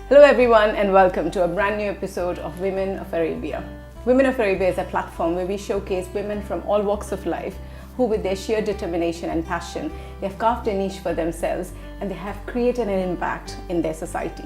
Hello everyone and welcome to a brand new episode of Women of Arabia. Women of Arabia is a platform where we showcase women from all walks of life who with their sheer determination and passion, they have carved a niche for themselves and they have created an impact in their society.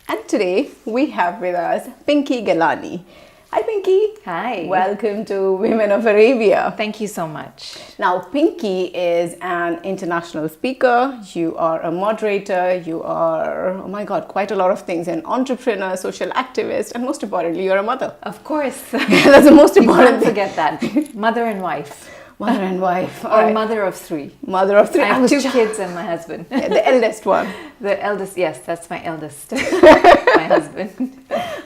And today we have with us Pinky Ghelani. Hi Pinky. Hi. Welcome to Women of Arabia. Thank you so much. Now Pinky is an international speaker, you are a moderator, you are, oh my god, quite a lot of things, an entrepreneur, social activist, and most importantly, you're a mother. Of course. That's the most important You thing. can't forget that. Mother and wife. Mother and wife. Or mother of three. Mother of three. I have two kids and my husband. Yeah, the eldest one. The eldest, yes, that's my eldest. My husband.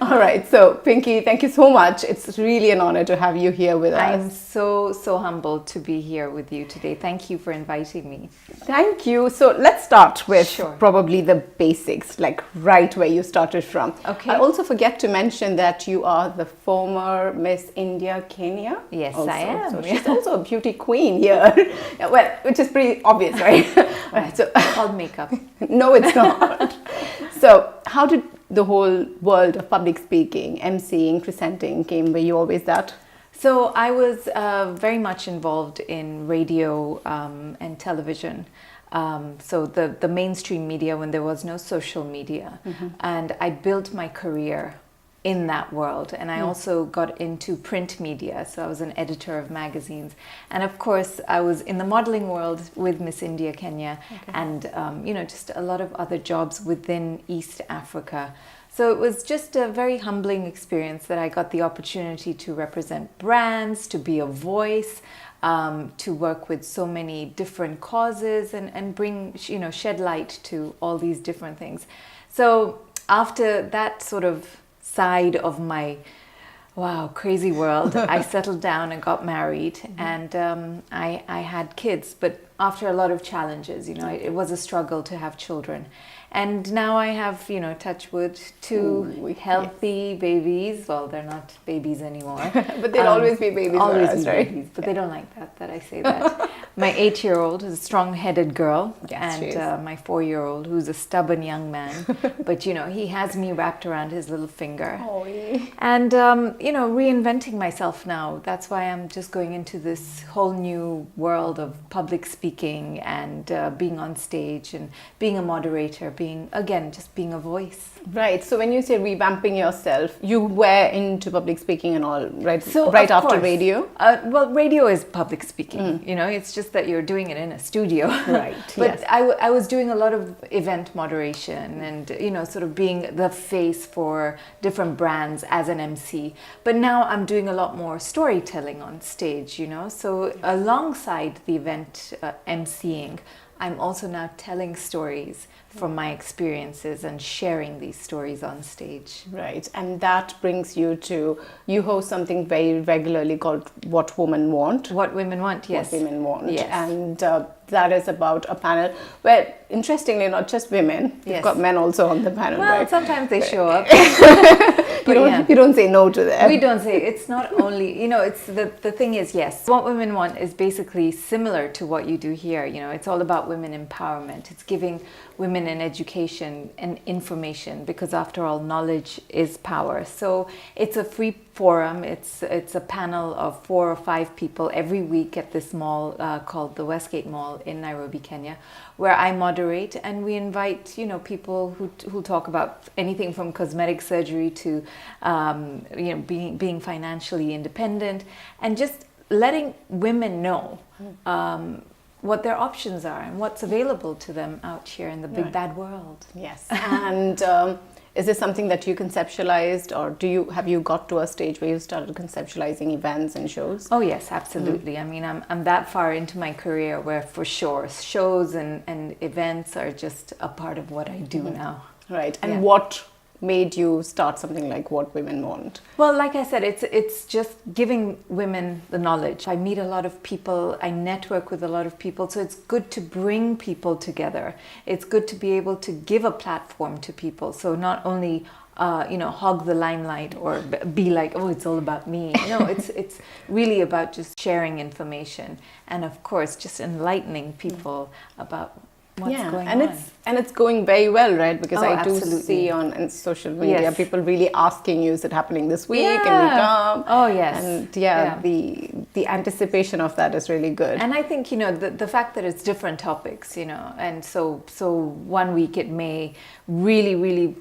All right, so Pinky, thank you so much. It's really an honor to have you here with us. I'm so humbled to be here with you today. Thank you for inviting me. Thank you. So let's start with Sure. probably the basics, like right where you started from. Okay. I also forget to mention that you are the former Miss India Kenya. Yes, also. I am. So she's also a beauty queen here. Well, which is pretty obvious, right? Right. So Called makeup. no, it's not. So how did the whole world of public speaking, emceeing, presenting came? Were you always that? So I was very much involved in radio and television. So the mainstream media when there was no social media. And I built my career in that world. And I also got into print media. So I was an editor of magazines. And of course, I was in the modeling world with Miss India Kenya and, just a lot of other jobs within East Africa. So it was just a very humbling experience that I got the opportunity to represent brands, to be a voice, to work with so many different causes and bring, shed light to all these different things. So after that sort of side of my crazy world, I settled down and got married and I had kids, but after a lot of challenges, it was a struggle to have children. And now I have, touch wood, two healthy babies. Well, they're not babies anymore. But they'll always be babies. Always for us, be right? babies, but they don't like that I say that. My 8-year-old is a strong-headed girl, Yes, she is. and my 4-year-old who's a stubborn young man. But, he has me wrapped around his little finger. Oh, yeah. And, reinventing myself now. That's why I'm just going into this whole new world of public speaking and being on stage and being a moderator, being a voice. Right. So when you say revamping yourself, you were into public speaking and all, right? So right of after course. radio? Well, radio is public speaking. It's just that you're doing it in a studio. Right. But Yes. I was doing a lot of event moderation and, sort of being the face for different brands as an MC. But now I'm doing a lot more storytelling on stage, So alongside the event MCing, I'm also now telling stories from my experiences and sharing these stories on stage. Right. And that brings you to, you host something very regularly called What Women Want. What Women Want, yes. What Women Want. Yes. And that is about a panel where, interestingly, not just women, you've Yes. got men also on the panel, Well, right? sometimes they show up. You don't say no to them. We don't say, it's not only, it's the thing is, yes, What Women Want is basically similar to what you do here. It's all about women empowerment. It's giving women an education and information because after all, knowledge is power. So it's a free forum. It's a panel of 4 or 5 people every week at this mall called the Westgate Mall in Nairobi, Kenya, where I moderate and we invite, people who talk about anything from cosmetic surgery to, being financially independent and just letting women know what their options are and what's available to them out here in the big bad world. Yes. And is this something that you conceptualized, or have you got to a stage where you started conceptualizing events and shows? Oh yes, absolutely. I mean, I'm that far into my career where for sure shows and events are just a part of what I do now. Right. And Yeah. what made you start something like What Women Want? Well, like I said, it's just giving women the knowledge. I meet a lot of people, I network with a lot of people, so it's good to bring people together. It's good to be able to give a platform to people. So not only hog the limelight or be like, oh, it's all about me. No, it's really about just sharing information and, of course, just enlightening people about what's going on. And it's going very well, right? Because I do absolutely. see on social media Yes. people really asking you, is it happening this week? Can we come? Oh, yes. And the anticipation of that is really good. And I think, the fact that it's different topics, and so 1 week it may really, really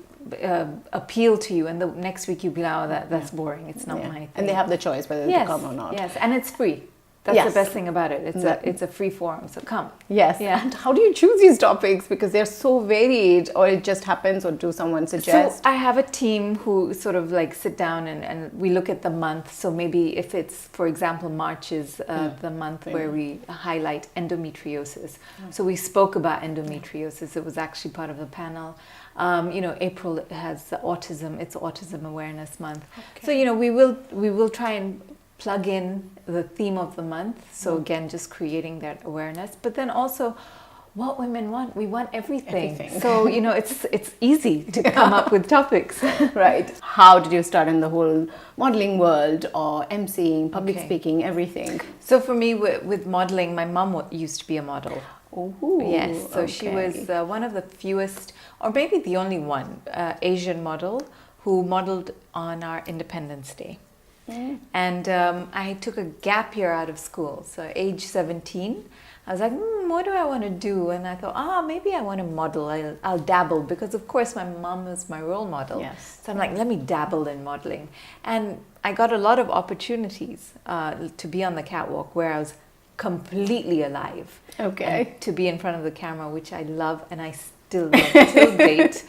appeal to you, and the next week you'll be like, oh, that's boring. It's not my thing. And they have the choice whether to come or not. Yes, and it's free. That's the best thing about it. It's a free forum, so come. Yes. Yeah. And how do you choose these topics? Because they're so varied, or it just happens, or do someone suggest? So I have a team who sort of like sit down and we look at the month. So maybe if it's, for example, March is the month where we highlight endometriosis. So we spoke about endometriosis. It was actually part of the panel. April has autism. It's Autism Awareness Month. Okay. So, we will try and plug in the theme of the month. So again, just creating that awareness, but then also what women want. We want everything. So, it's easy to come up with topics. Right. How did you start in the whole modeling world, or emceeing, public speaking, everything? So for me, with modeling, my mom used to be a model. Ooh, yes. So she was one of the fewest, or maybe the only one, Asian model who modeled on our Independence Day. And I took a gap year out of school. So age 17, I was like, what do I want to do? And I thought, maybe I want to model. I'll dabble, because of course my mom was my role model. Yes. So I'm like, let me dabble in modeling. And I got a lot of opportunities to be on the catwalk where I was completely alive. Okay. And to be in front of the camera, which I love, and I still love till date.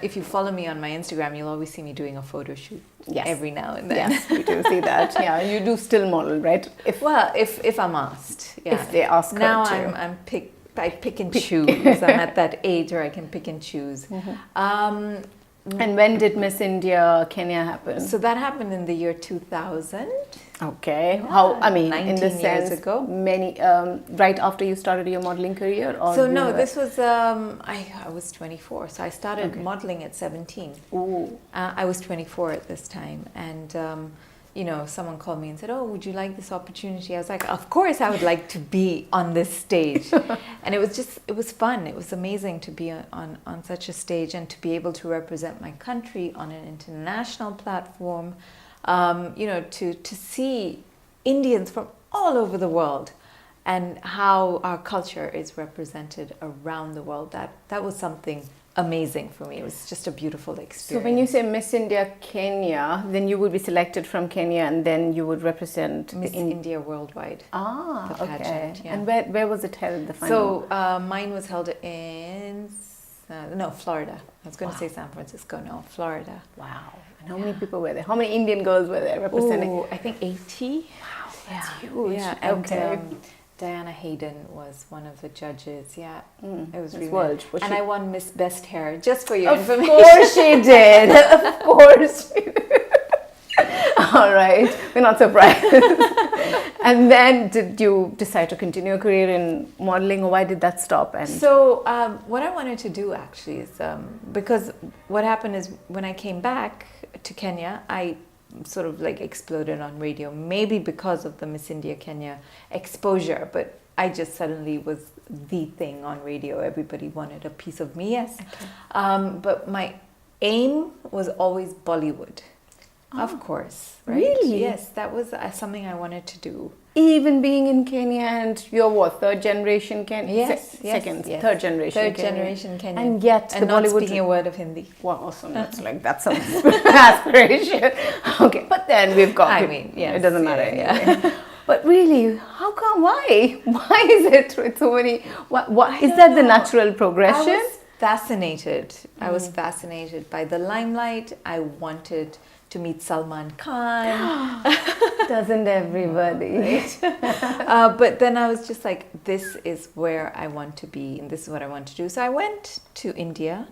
If you follow me on my Instagram, you'll always see me doing a photo shoot. Yes. Every now and then. Yes, we do see that. Yeah, you do still model, right? If I'm asked. Yeah. If they ask now her to. I pick and choose. I'm at that age where I can pick and choose. And when did Miss India Kenya happen? So that happened in the year 2000. Okay. How? I mean, 19 in the years sense, ago. Many right after you started your modeling career, or so no, this was I was 24, so I started modeling at 17. Ooh. I was 24 at this time, and someone called me and said, "Oh, would you like this opportunity?" I was like, "Of course, I would like to be on this stage," and it was fun. It was amazing to be on such a stage and to be able to represent my country on an international platform. To see Indians from all over the world and how our culture is represented around the world. That was something amazing for me. It was just a beautiful experience. So when you say Miss India Kenya, then you would be selected from Kenya, and then you would represent Miss India Worldwide. The pageant, okay. Yeah. And where was it held, the final? So mine was held in Florida. I was going to say San Francisco. No, Florida. Wow. And how many people were there? How many Indian girls were there representing? Oh, I think 80. Wow, that's huge. Yeah, and Diana Hayden was one of the judges. Yeah, it was really world. And I won Miss Best Hair, just for your information. Of course she did. Of course she did. All right, we're not surprised. And then did you decide to continue a career in modeling, or why did that stop? And so what I wanted to do actually is, because what happened is when I came back to Kenya, I sort of like exploded on radio, maybe because of the Miss India Kenya exposure, but I just suddenly was the thing on radio. Everybody wanted a piece of me, yes. Okay. But my aim was always Bollywood. Of course. Right? Really? Yes, that was something I wanted to do. Even being in Kenya, and you're what, third generation Kenyan? Yes, second, yes. Third generation Third Kenyan. generation Kenyan. And yet and the not Bollywood... speaking a word of Hindi. Wow, awesome. That's some aspiration. Okay, but then we've got... it doesn't matter anyway. But really, how come? Why? Why is it with so many... What is that the natural progression? I was fascinated. I was fascinated by the limelight. I wanted to meet Salman Khan. Doesn't everybody? Right? But then I was just like, this is where I want to be, and this is what I want to do. So I went to India.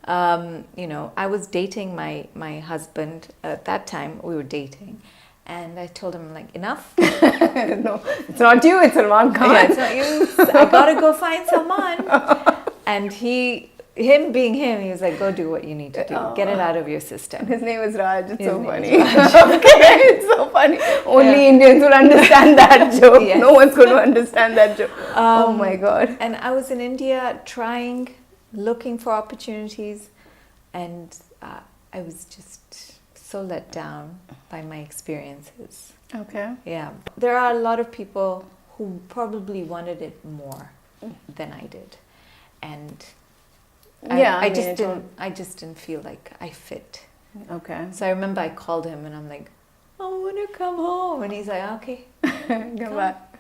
I was dating my husband at that time. We were dating. And I told him, like, enough. No, it's not you, it's Salman Khan. Yeah, it's not you. I gotta go find Salman. And he him being him, he was like, go do what you need to do. Get it out of your system. His name is Raj. It's His so name funny. is Raj. Okay, it's so funny. Only Indians would understand that joke. Yes. No one's going to understand that joke. Oh my God. And I was in India trying, looking for opportunities, and I was just so let down by my experiences. Okay. Yeah. There are a lot of people who probably wanted it more than I did. And I just didn't feel like I fit. Okay. So I remember I called him and I'm like, I want to come home. And he's like, okay. Come back.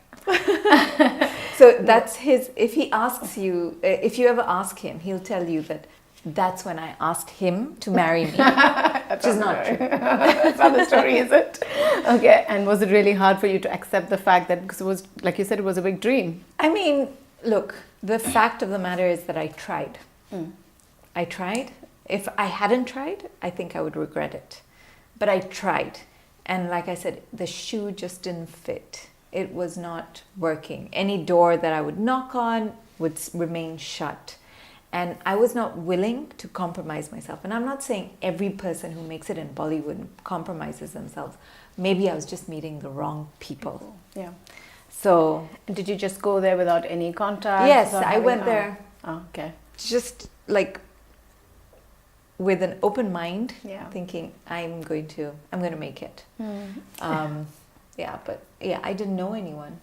So that's his, if he asks you, if you ever ask him, he'll tell you that that's when I asked him to marry me. Which is not true. That's not the story, is it? Okay. And was it really hard for you to accept the fact that, because it was, like you said, it was a big dream? I mean, look, the fact of the matter is that I tried. I tried. If I hadn't tried, I think I would regret it. But I tried. And like I said, the shoe just didn't fit. It was not working. Any door that I would knock on would remain shut. And I was not willing to compromise myself. And I'm not saying every person who makes it in Bollywood compromises themselves. Maybe I was just meeting the wrong people. Yeah. So, did you just go there without any contact? yes, I went there. Oh, okay. Just like with an open mind, Yeah. thinking I'm going to make it. I didn't know anyone.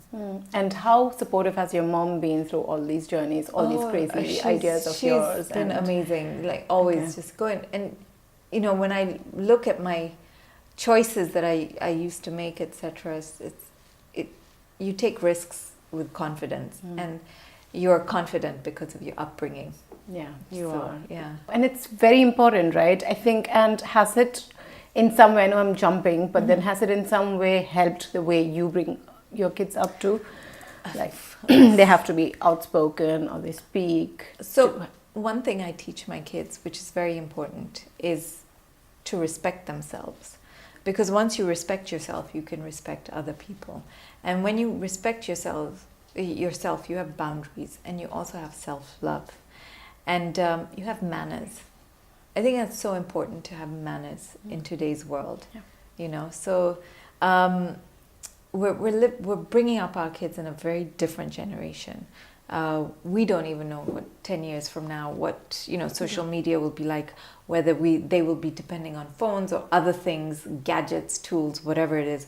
And how supportive has your mom been through all these journeys, all these crazy ideas of yours? She's been amazing. Like always, just going. And you know, when I look at my choices that I used to make, etc., you take risks with confidence, and you're confident because of your upbringing. Yeah, you are. Yeah, and it's very important, right? I think. And has it, in some way, I know I'm jumping, but then has it in some way helped the way you bring your kids up to, like they have to be outspoken or they speak? So one thing I teach my kids, which is very important, is to respect themselves. Because once you respect yourself, you can respect other people. And when you respect yourself, you have boundaries, and you also have self-love. And you have manners. I think that's so important to have manners in today's world. Yeah. You know, so we're bringing up our kids in a very different generation. We don't even know what 10 years from now, what social media will be like, whether they will be depending on phones or other things, gadgets, tools, whatever it is,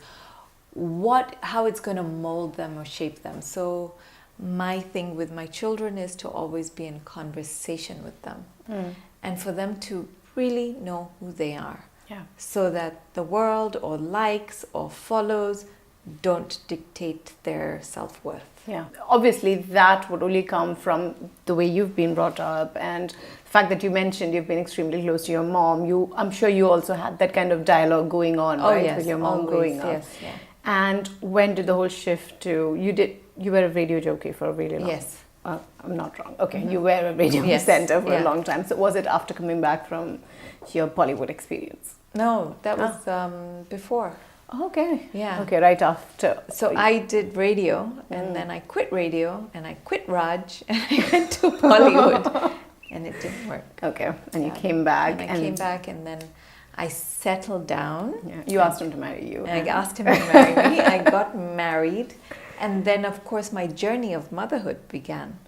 how it's going to mold them or shape them. So my thing with my children is to always be in conversation with them, and for them to really know who they are. Yeah. So that the world or likes or follows don't dictate their self-worth. Yeah, obviously that would only come from the way you've been brought up, and the fact that you mentioned you've been extremely close to your mom. I'm sure you also had that kind of dialogue going on, right, yes, with your mom always, growing up. Yes, yeah. And when did the whole shift to you were a radio jockey for a really long time? Yes. I'm not wrong. Okay, you were a radio presenter for a long time. So was it after coming back from your Bollywood experience? No, that was before. Okay. Yeah. Okay, right after. So I did radio, and then I quit radio, and I quit Raj, and I went to Bollywood, and it didn't work. Okay, and you came back. And I came back, and then I settled down. Yeah. You asked him to marry you. And I asked him to marry me. I got married, and then of course my journey of motherhood began.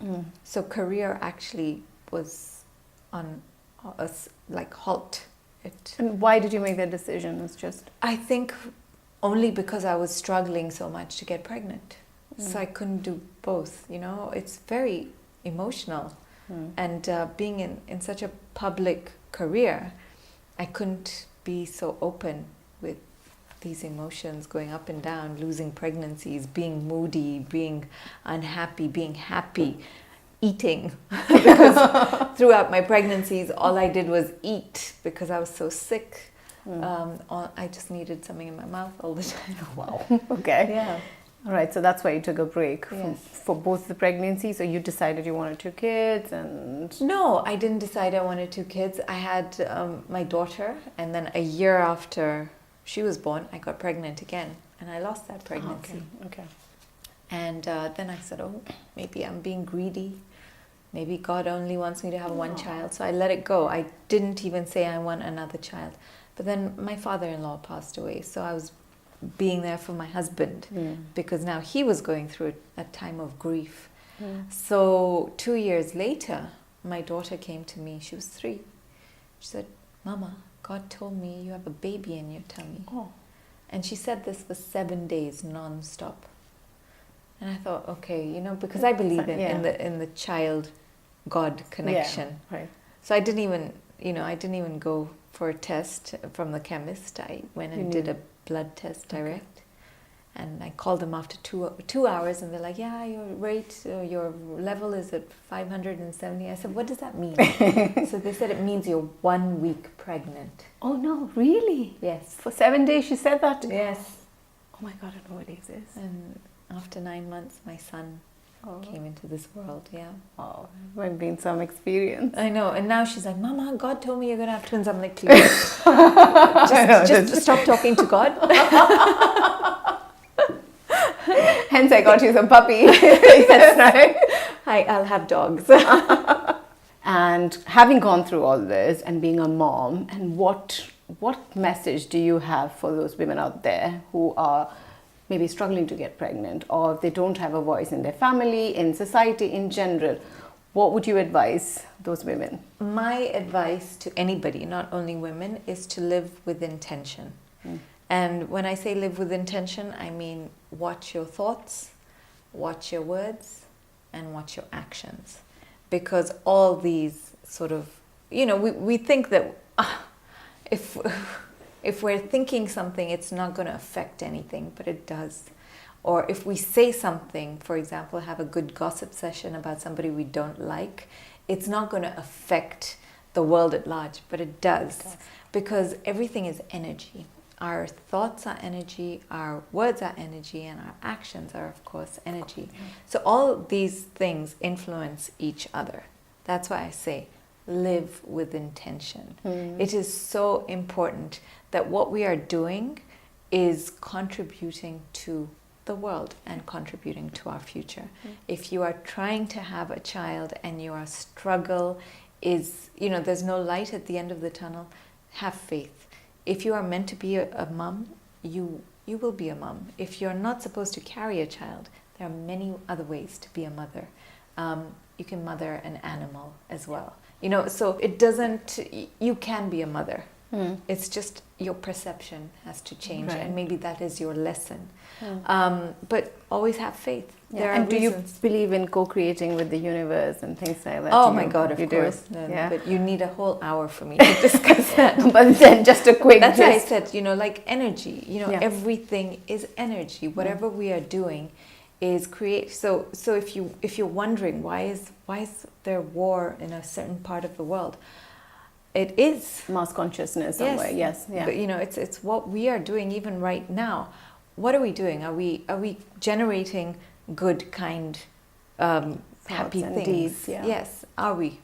So career actually was on a halt. And why did you make that decision? It's just, I think only because I was struggling so much to get pregnant. So I couldn't do both, It's very emotional. And being in such a public career, I couldn't be so open with these emotions going up and down, losing pregnancies, being moody, being unhappy, being happy, eating. Because throughout my pregnancies, all I did was eat because I was so sick. I just needed something in my mouth all the time. Wow. Okay. Yeah. All right. So that's why you took a break Yes. for both the pregnancies. So you decided you wanted 2 kids, and No, I didn't decide I wanted 2 kids. I had my daughter, and then a year after she was born, I got pregnant again, and I lost that pregnancy. Okay. And then I said, maybe I'm being greedy. maybe God only wants me to have one child. So I let it go. I didn't even say I want another child. But then my father-in-law passed away. So I was being there for my husband because now he was going through a time of grief. So 2 years later, my daughter came to me. She was 3. She said, Mama, God told me you have a baby in your tummy. Oh. And she said this for 7 days non-stop. And I thought, okay, you know, because I believe in the child-God connection. Yeah, right. So I didn't even go for a test from the chemist. I went and did a blood test direct. And I called them after 2 hours, and they're like, yeah, your rate, your level is at 570. I said, what does that mean? So they said it means you're 1 week pregnant. Oh no, really? Yes. For 7 days she said that? Yes. Oh my God, I don't believe this. And after 9 months, my son came into this world, yeah. Oh, it might have been some experience. I know, and now she's like, Mama, God told me you're going to have twins. I'm like, please, just stop talking to God. Hence I got you some puppy. That's right. I'll have dogs. And having gone through all this and being a mom, and what message do you have for those women out there who are maybe struggling to get pregnant, or if they don't have a voice in their family, in society in general? What would you advise those women? My advice to anybody, not only women, is to live with intention. And when I say live with intention, I mean watch your thoughts, watch your words, and watch your actions. Because all these sort of, you know, we think that if we're thinking something, it's not going to affect anything, but it does. Or if we say something, for example, have a good gossip session about somebody we don't like, it's not going to affect the world at large, but it does. Because everything is energy. Our thoughts are energy, our words are energy, and our actions are, of course, energy. So all these things influence each other. That's why I say, live with intention. It is so important that what we are doing is contributing to the world and contributing to our future. If you are trying to have a child and your struggle is, you know, there's no light at the end of the tunnel, have faith. If you are meant to be a mom, you will be a mom. If you're not supposed to carry a child, there are many other ways to be a mother. You can mother an animal as well. You know, so it doesn't, you can be a mother. It's just your perception has to change, and maybe that is your lesson. But always have faith. There are and do reasons. you believe in co-creating with the universe and things like that? Oh my God, of course. Yeah. But you need a whole hour for me to discuss that. But then just a quick That's why I said, you know, like energy. You know, everything is energy. Whatever we are doing is create. So if you're wondering why is there war in a certain part of the world, it is mass consciousness somewhere. Yes. Yeah. But you know, it's what we are doing even right now. What are we doing? Are we generating good, kind, happy things? Deeds, Yes. Are we?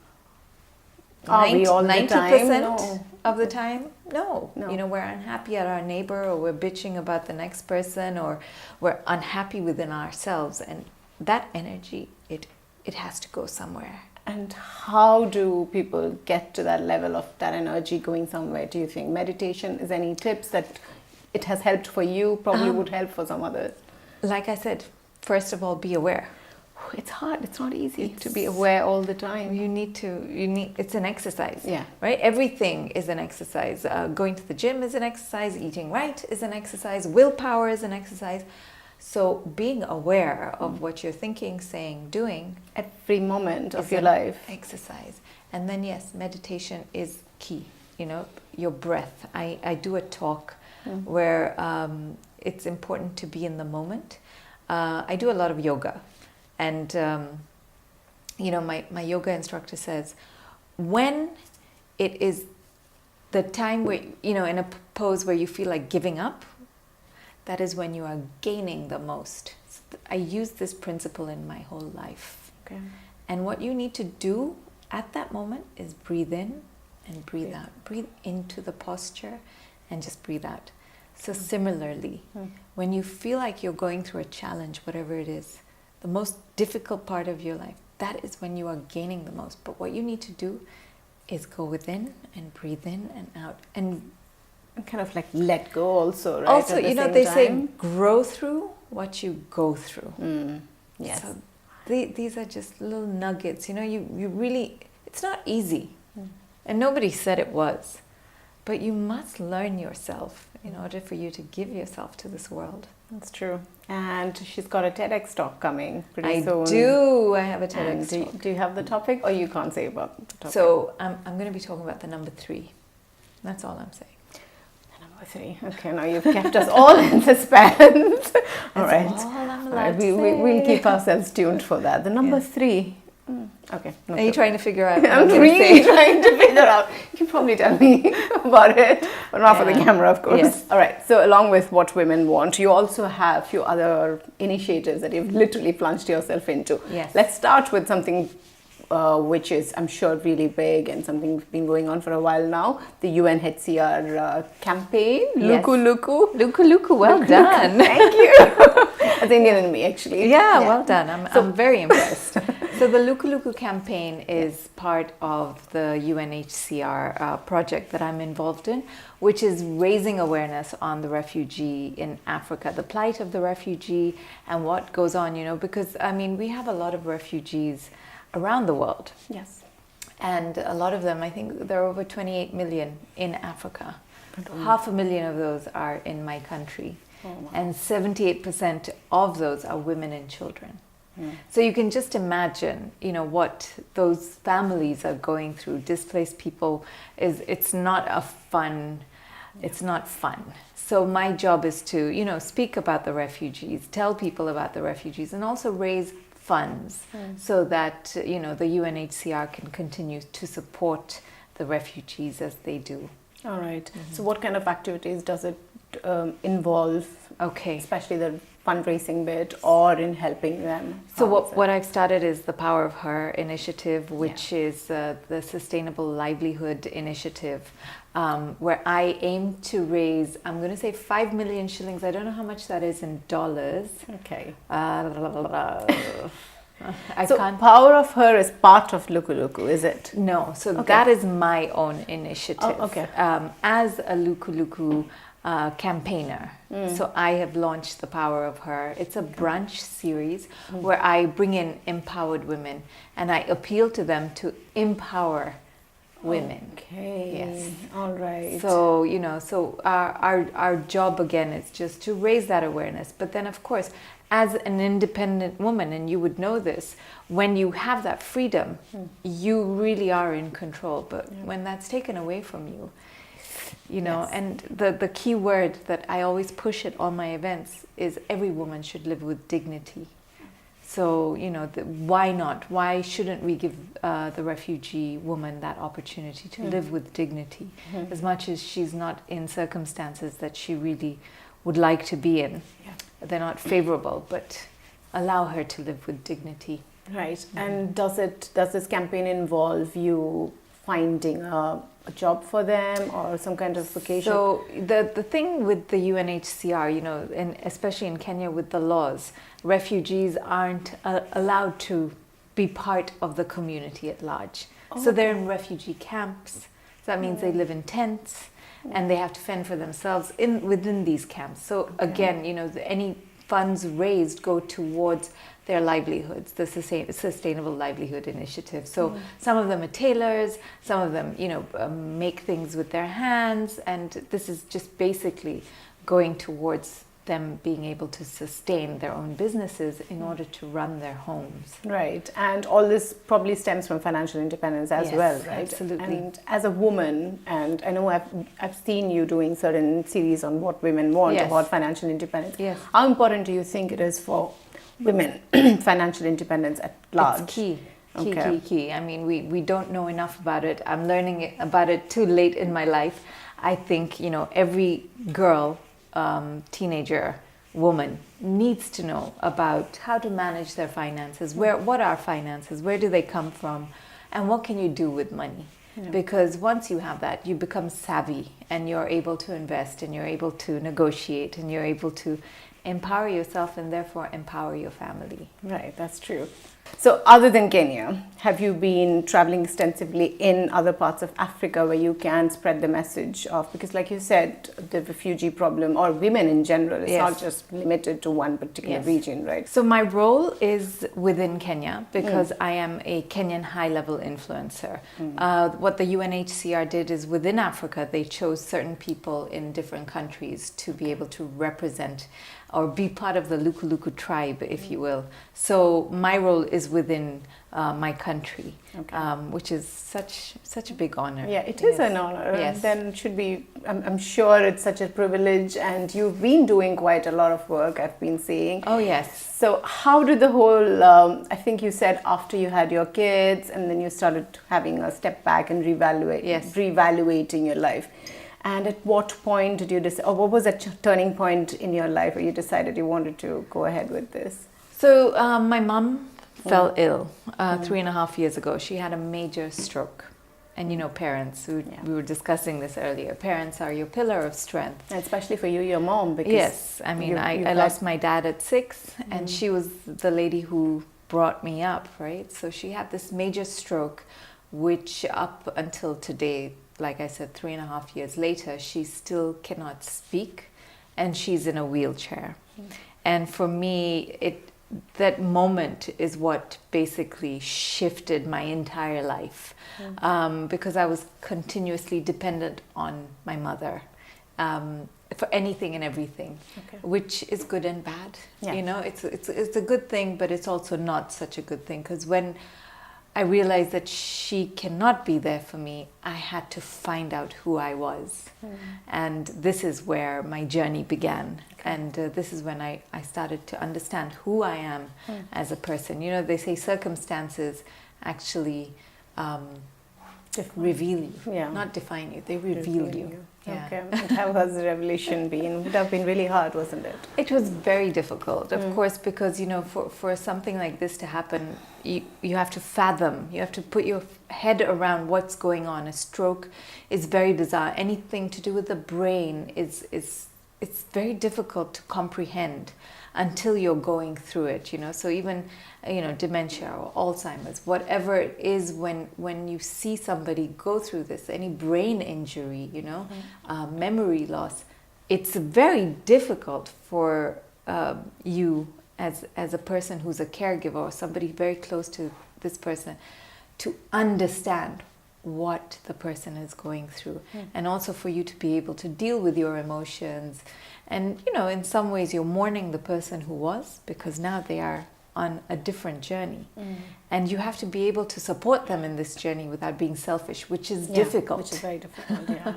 Are we all the time? 90% No. of the time? No. No. You know, we're unhappy at our neighbor, or we're bitching about the next person, or we're unhappy within ourselves. And that energy, it has to go somewhere. And how do people get to that level of that energy going somewhere, do you think? Meditation, is any tips that it has helped for you, probably would help for some others? Like I said, first of all, be aware. It's hard. It's not easy to be aware all the time. It's an exercise. Yeah. Right? Everything is an exercise. Going to the gym is an exercise. Eating right is an exercise. Willpower is an exercise. So being aware of what you're thinking, saying, doing. Every moment of your life. Exercise. And then yes, meditation is key. You know, your breath. I do a talk where it's important to be in the moment. I do a lot of yoga. And, you know, my yoga instructor says, when it is the time where, you know, in a pose where you feel like giving up, that is when you are gaining the most. So I use this principle in my whole life. Okay. And what you need to do at that moment is breathe in and breathe out. Breathe into the posture and just breathe out. So similarly, when you feel like you're going through a challenge, whatever it is, the most difficult part of your life, that is when you are gaining the most. But what you need to do is go within and breathe in and out, and kind of like let go also, right? also, they time. say grow through what you go through. Yes. So these are just little nuggets. You really, it's not easy, and nobody said it was, but you must learn yourself in order for you to give yourself to this world. That's true. And she's got a TEDx talk coming pretty soon. I do. I have a TEDx talk. Do you have the topic, or you can't say about the topic? So I'm going to be talking about the number 3. That's all I'm saying. Number 3. Okay, now you've kept us all in suspense. All right. All I'm allowed to say. We'll keep ourselves tuned for that. The number 3. Okay. Are you trying to figure out? I'm really trying to figure out. You can probably tell me about it, but not for the camera, of course. Yes. All right. So along with What Women Want, you also have a few other initiatives that you've literally plunged yourself into. Yes. Let's start with something which is, I'm sure, really big and something that's been going on for a while now. The UNHCR campaign, Yes. LuQuLuQu. LuQuLuQu, well done. Thank you. That's Indian in me, actually. Yeah, well done. I'm very impressed. So the LuQuLuQu campaign is part of the UNHCR project that I'm involved in, which is raising awareness on the refugee in Africa, the plight of the refugee and what goes on, because, we have a lot of refugees around the world. Yes. And a lot of them, I think there are over 28 million in Africa. 500,000 of those are in my country. Oh, wow. And 78% of those are women and children. So you can just imagine, what those families are going through. Displaced people it's not fun. So my job is to, speak about the refugees, tell people about the refugees, and also raise funds so that, the UNHCR can continue to support the refugees as they do. All right. So what kind of activities does it involve? Okay. Especially the fundraising bit, or in helping them? So what I've started is the Power of Her initiative, which is the Sustainable Livelihood Initiative, where I aim to raise, I'm going to say 5 million shillings. I don't know how much that is in dollars. Okay. Power of Her is part of LuQuLuQu, is it? No, so that is my own initiative. Oh, okay. As a LuQuLuQu campaigner. So I have launched the Power of Her. It's a brunch series where I bring in empowered women and I appeal to them to empower women. Okay. Yes. All right. So, so our job again is just to raise that awareness. But then, of course, as an independent woman, and you would know this, when you have that freedom, you really are in control. But when that's taken away from you, and the key word that I always push at all my events is every woman should live with dignity. So, why not? Why shouldn't we give the refugee woman that opportunity to live with dignity, as much as she's not in circumstances that she really would like to be in? Yeah. They're not favorable, but allow her to live with dignity. Right. And does this campaign involve you finding a job for them or some kind of vocation? So the thing with the UNHCR, and especially in Kenya with the laws, refugees aren't allowed to be part of the community at large. So they're in refugee camps. So that means they live in tents and they have to fend for themselves within these camps. So again, any funds raised go towards their livelihoods, the Sustainable Livelihood Initiative. So some of them are tailors, some of them, make things with their hands, and this is just basically going towards them being able to sustain their own businesses in order to run their homes. Right, and all this probably stems from financial independence as well, right? Absolutely. And as a woman, and I know I've seen you doing certain series on What Women Want about financial independence. Yes. How important do you think it is for women financial independence at large? It's key. Key. I mean, we don't know enough about it. I'm learning about it too late in my life. I think, every girl, teenager, woman needs to know about how to manage their finances. What are finances? Where do they come from? And what can you do with money? Because once you have that, you become savvy and you're able to invest and you're able to negotiate and you're able to empower yourself and therefore empower your family. Right, that's true. So other than Kenya, have you been traveling extensively in other parts of Africa where you can spread the message of, because like you said, the refugee problem, or women in general, it's not just limited to one particular region, right? So my role is within Kenya because I am a Kenyan high-level influencer. What the UNHCR did is within Africa, they chose certain people in different countries to be able to represent or be part of the LuQuLuQu tribe, if you will. So my role is within my country, which is such a big honor. Yeah, it is an honor. Yes. Then it should be, I'm sure it's such a privilege, and you've been doing quite a lot of work, I've been seeing. Oh, yes. So how did the whole, I think you said after you had your kids and then you started having a step back and reevaluating your life. And at what point did you decide, or what was that turning point in your life where you decided you wanted to go ahead with this? So my mom fell ill 3.5 years ago. She had a major stroke. And you know, parents, we were discussing this earlier, parents are your pillar of strength. And especially for you, your mom. Because yes, I mean, I lost my dad at 6 and she was the lady who brought me up, right? So she had this major stroke, which up until today, like I said, 3.5 years later, she still cannot speak and she's in a wheelchair. And for me, that moment is what basically shifted my entire life because I was continuously dependent on my mother for anything and everything, which is good and bad. You know, it's a good thing, but it's also not such a good thing, because when I realized that she cannot be there for me, I had to find out who I was. And this is where my journey began. And this is when I started to understand who I am as a person. You know, they say circumstances actually reveal you, not define you. They reveal you. Okay, and how has the revelation been? It would have been really hard, wasn't it? It was very difficult, of course, because, you know, for something like this to happen, you have to fathom, you have to put your head around what's going on. A stroke is very bizarre. Anything to do with the brain it's very difficult to comprehend until you're going through it, you know. So even, you know, dementia or Alzheimer's, whatever it is, when you see somebody go through this, any brain injury, you know, memory loss, it's very difficult for you as a person who's a caregiver or somebody very close to this person to understand what the person is going through, and also for you to be able to deal with your emotions. And, you know, in some ways you're mourning the person who was, because now they are on a different journey, and you have to be able to support them in this journey without being selfish, which is difficult. Which is very difficult.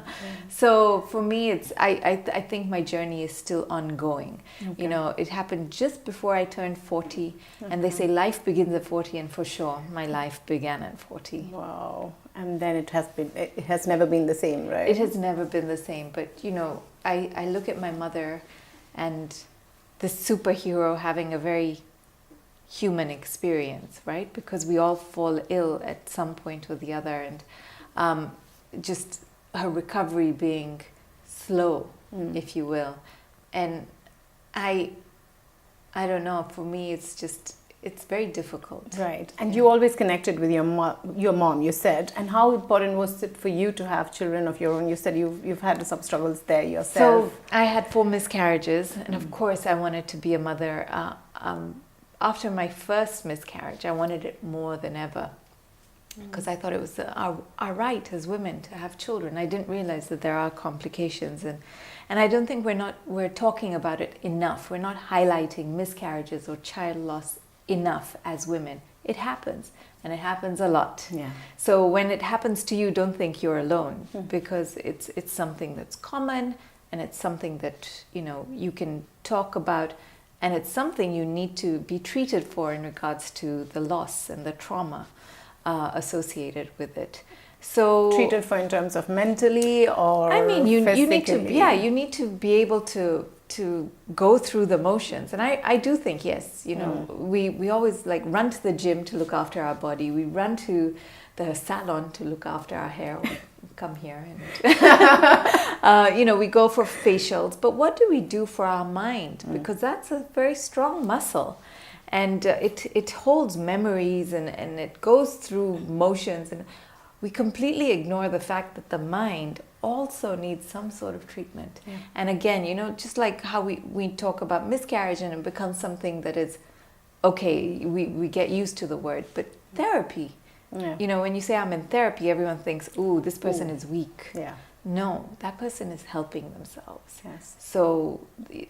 So for me, I think my journey is still ongoing. You know, it happened just before I turned 40, and they say life begins at 40, and for sure my life began at 40. Wow. And then it has never been the same, right? It has never been the same. But, you know, I look at my mother and this superhero having a very human experience, right? Because we all fall ill at some point or the other, and just her recovery being slow, if you will. And I don't know, for me it's very difficult. Right. And you always connected with your mom, you said. And how important was it for you to have children of your own? You said you've had some struggles there yourself. So I had 4 miscarriages, and of course I wanted to be a mother. After my first miscarriage, I wanted it more than ever, because I thought it was our right as women to have children. I didn't realize that there are complications, and I don't think we're talking about it enough. We're not highlighting miscarriages or child loss enough as women. It happens, and it happens a lot. So when it happens to you, don't think you're alone, because it's something that's common, and it's something that, you know, you can talk about. And it's something you need to be treated for in regards to the loss and the trauma associated with it. So treated for in terms of mentally, or I mean, you need to, physically? you need to be able to go through the motions. And I do think, yes, you know, we always like run to the gym to look after our body. We run to the salon to look after our hair. come here and we go for facials, but what do we do for our mind? Because that's a very strong muscle, and it holds memories and it goes through motions, and we completely ignore the fact that the mind also needs some sort of treatment. And again, just like how we talk about miscarriage and it becomes something that is okay, we get used to the word, but therapy. When you say I'm in therapy, everyone thinks, ooh, this person is weak. No, that person is helping themselves. So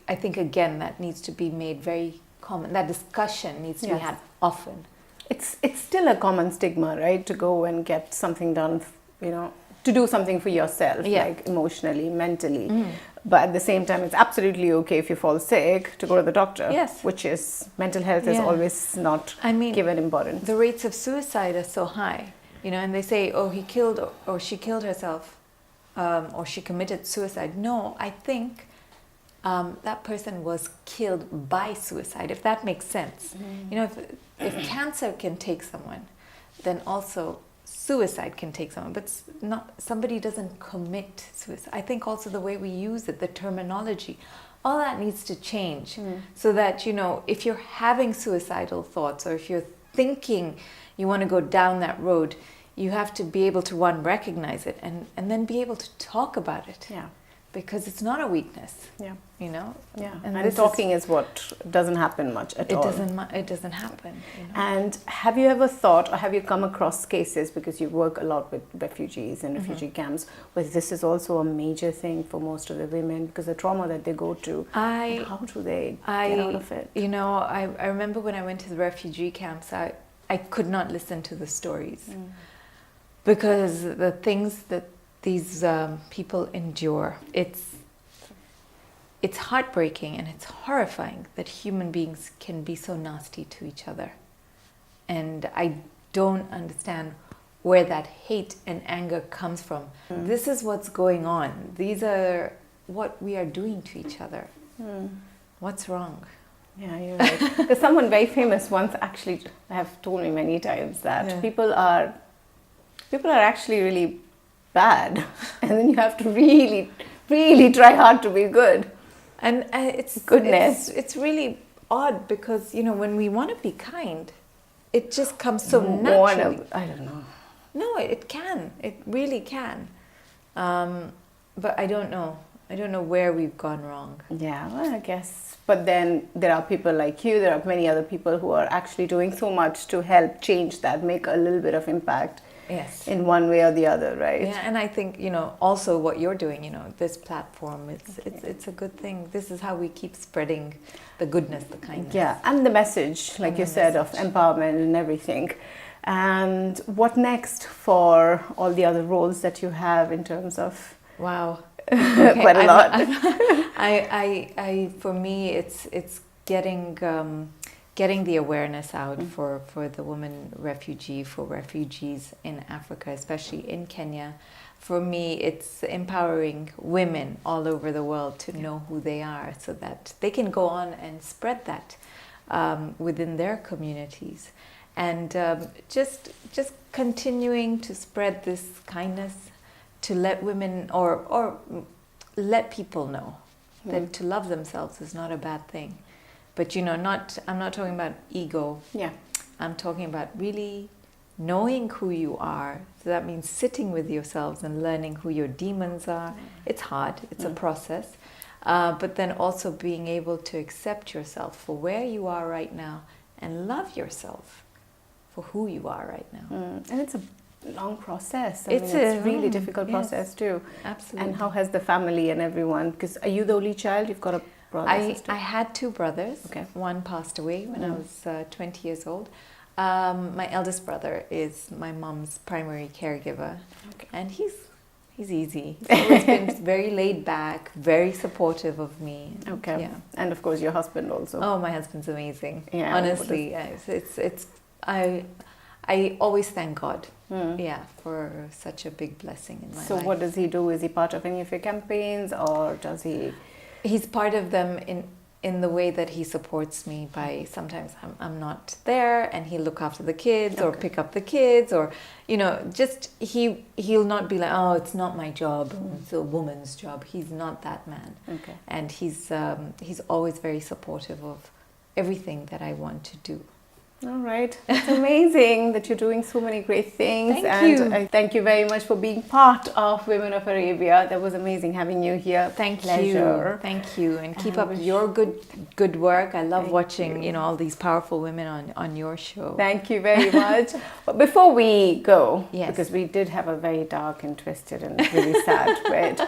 I think, again, that needs to be made very common. That discussion needs to be had often. It's still a common stigma, right? To go and get something done, to do something for yourself, like emotionally, mentally. But at the same time, it's absolutely okay if you fall sick to go to the doctor, which is, mental health is always not given importance. The rates of suicide are so high, and they say, oh, he killed or she killed herself, or she committed suicide. No, I think that person was killed by suicide, if that makes sense. If cancer can take someone, then also suicide can take someone, but somebody doesn't commit suicide. I think also the way we use it, the terminology, all that needs to change, so that if you're having suicidal thoughts, or if you're thinking you want to go down that road, you have to be able to recognize it and then be able to talk about it. Because it's not a weakness. And talking is what doesn't happen much at all. It doesn't happen. And have you ever thought, or have you come across cases, because you work a lot with refugees and refugee camps, where this is also a major thing for most of the women, because the trauma that they go to, how do they get out of it? I remember when I went to the refugee camps, I could not listen to the stories, because the things that these people endure, it's heartbreaking and it's horrifying that human beings can be so nasty to each other. And I don't understand where that hate and anger comes from. This is what's going on. These are what we are doing to each other. What's wrong? Yeah, you're right. Because someone very famous once actually have told me many times that people are actually really bad, and then you have to really, really try hard to be good. And it's really odd, because when we want to be kind, it just comes so naturally. I don't know. No, it can. It really can. But I don't know. I don't know where we've gone wrong. Yeah, well, I guess. But then there are people like you. There are many other people who are actually doing so much to help change that, make a little bit of impact. In one way or the other, right? Yeah, and I think also what you're doing, this platform, it's a good thing. This is how we keep spreading the goodness, the kindness. Yeah, and the message, like you said, of empowerment and everything. And what next for all the other roles that you have in terms of? Wow, quite a lot. For me, it's getting the awareness out for the woman refugee, for refugees in Africa, especially in Kenya. For me, it's empowering women all over the world to know who they are, so that they can go on and spread that within their communities. And just continuing to spread this kindness, to let women or let people know that to love themselves is not a bad thing. But I'm not talking about ego. I'm talking about really knowing who you are. So that means sitting with yourselves and learning who your demons are. It's hard. It's a process. But then also being able to accept yourself for where you are right now, and love yourself for who you are right now. And it's a long process. It's a really difficult process too. Absolutely. And how has the family and everyone? Because are you the only child? You've got a brother, sister? I had two brothers. Okay. One passed away when I was 20 years old. My eldest brother is my mom's primary caregiver, and he's easy. He's always been very laid back, very supportive of me. Okay. Yeah. And of course your husband also. Oh, my husband's amazing. Yeah. Honestly, I always thank God. For such a big blessing in my life. So what does he do? Is he part of any of your campaigns, or does he? He's part of them in the way that he supports me by sometimes I'm not there and he'll look after the kids or pick up the kids, or just he'll not be like, oh, it's not my job, it's a woman's job. He's not that man. Okay. And he's always very supportive of everything that I want to do. All right. It's amazing that you're doing so many great things. Thank you. I thank you very much for being part of Women of Arabia. That was amazing having you here. Thank Pleasure. you. Thank you. And keep up your good work. I love watching, all these powerful women on your show. Thank you very much. But before we go, Yes. because we did have a very dark and twisted and really sad bit.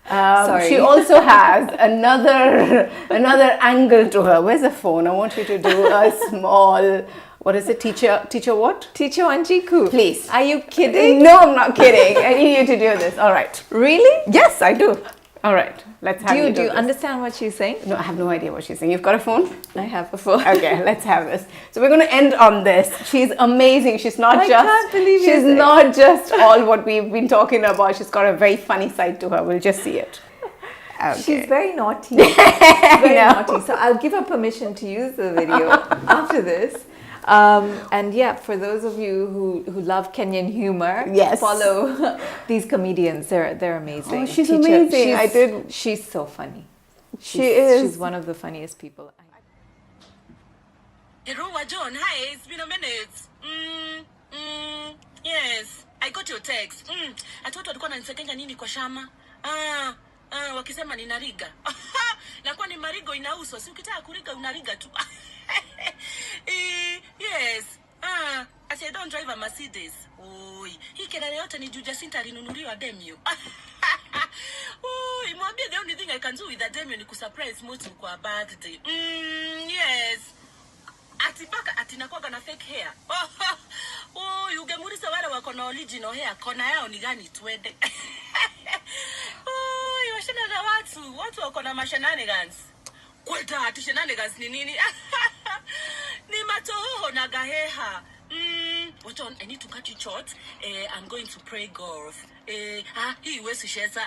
Sorry. She also has another angle to her. Where's the phone? I want you to do a small, what is it? Teacher what? Teacher Wanjiku. Please. Are you kidding? No, I'm not kidding. I need you to do this. All right. Really? Yes, I do. All right. Let's have you Do you this. understand what she's saying? No, I have no idea what she's saying. You've got a phone? I have a phone. Okay, let's have this. So we're going to end on this. She's amazing. She's not I can't believe she's you're not just all what we've been talking about. She's got a very funny side to her. We'll just see it. Okay. She's very naughty. Very naughty. So I'll give her permission to use the video after this. And yeah, for those of you who love Kenyan humor, Yes. follow these comedians. They're amazing. Oh, she's amazing. She's so funny. She is. She's one of the funniest people. Hello, John. Hi, it's been a minute. Yes, I got your text. I thought walikuwa wananisengenya nini kwa shama. Wakisema ninariga. Na kwa ni marigo inauzwa, si ukitaka kuriga unariga tu. Yes. I said don't drive a Mercedes. Oi, hii kelele yote ni Juja Sinta alinunuliwa Demio. Oi, mwambie the only thing I can do with the Demio ni kusurprise mtu kwa birthday. Yes. Atinakuwaga na fake hair. Oh, ugemulisa wale wako na original hair, kona yao ni gani twende. Oh, washana na watu wako na mashenanigans. Kweta ati shenanigans ni nini? Ni matoho na gaheha. What on? I need to cut you short. I'm going to play golf. Hii wesi shesa.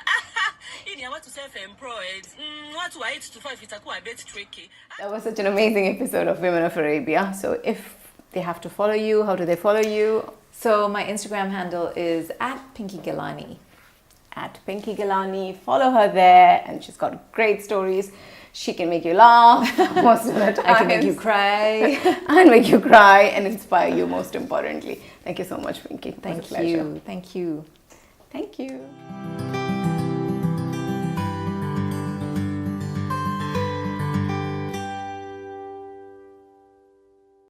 Hii ni watu self-employed. Watu wa 8 to 5 itakuwa a bit tricky. That was such an amazing episode of Women of Arabia. So if they have to follow you, how do they follow you? So my Instagram handle is @PinkyGhelani. @PinkyGhelani. Follow her there, and she's got great stories. She can make you laugh most of the time. I can make you cry. And make you cry and inspire you, most importantly. Thank you so much, Pinky. It was a Thank pleasure. you. Thank you. Thank you.